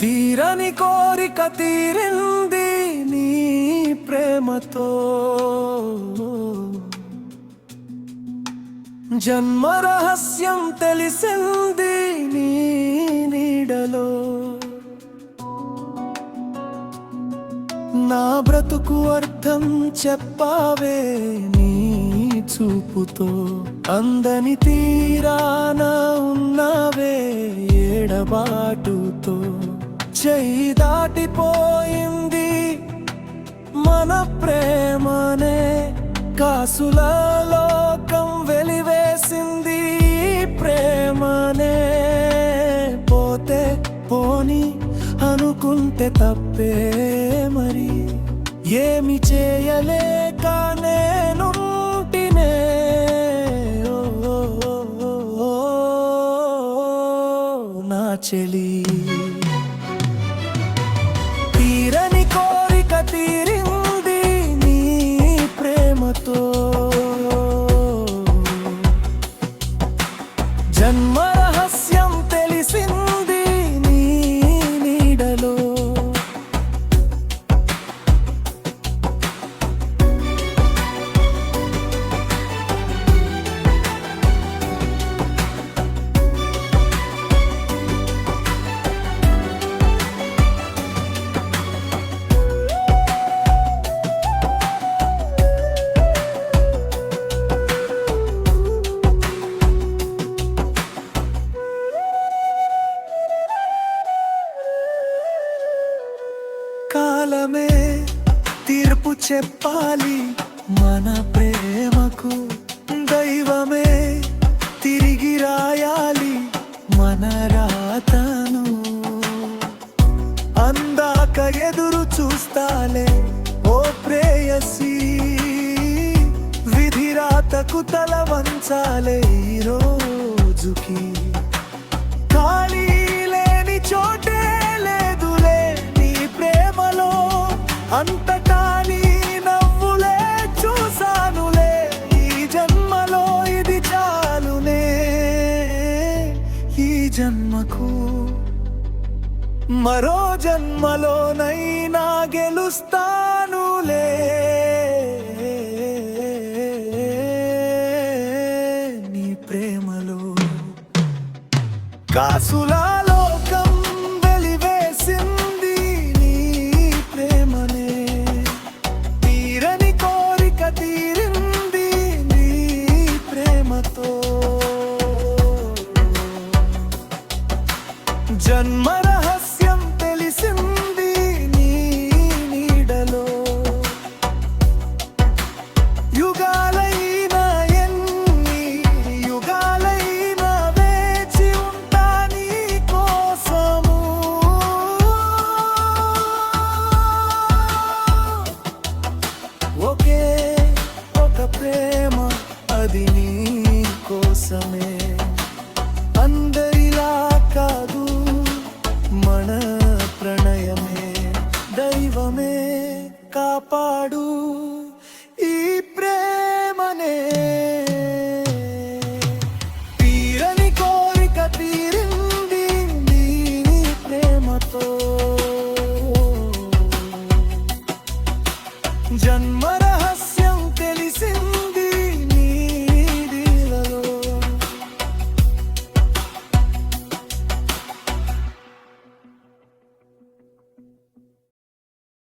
తీరని కోరిక తీరింది నీ ప్రేమతో, జన్మ రహస్యం తెలిసింది నీ నీడలో. నా బ్రతుకు అర్థం చెప్పావే నీ చూపుతో, అందని తీరాన ఉన్నావే ఏడబాటుతో. చెయ్యి దాటిపోయింది మన ప్రేమనే, కాసుల లోకం వెలివేసింది ప్రేమనే. పోతే పోని అనుకుంటే తప్పే మరి, ఏమి చేయలేక నేనుంటినే. నా చెలి తీరని కోరిక తీరింది నీ ప్రేమతో, జన్మ రహస్యం తెలిసింది నీ నీడలో. కాలమే తీర్పు చెప్పాలి మన ప్రేమకు, దైవమే తిరిగి రాయాలి మన రాతను. అందాక ఎదురు చూస్తాలే ఓ ప్రేయసి, విధి రాతకు తల వంచాలే ఈ రోజుకి. ఖాళీ లేని చోటే లేదులే నీ ప్రేమలో, అంతటా నీ నవ్వులే చూసానులే. ఈ జన్మలో ఇది చాలునే, ఈ జన్మకు మరో జన్మలోనైనా గెలుస్తానులే. నీ ప్రేమలో కాసుల లోకం వెలివేసింది నీ ప్రేమనే, తీరని కోరిక తీరింది నీ ప్రేమతో. జన్మ రహస్యం తెలిసింది నీ నీడలో. యుగాలైనా ఎన్ని యుగాలైనా వేచి ఉంటా నీ కోసము. ఒకే ఒక ప్రేమ, అది నీ కోసమే.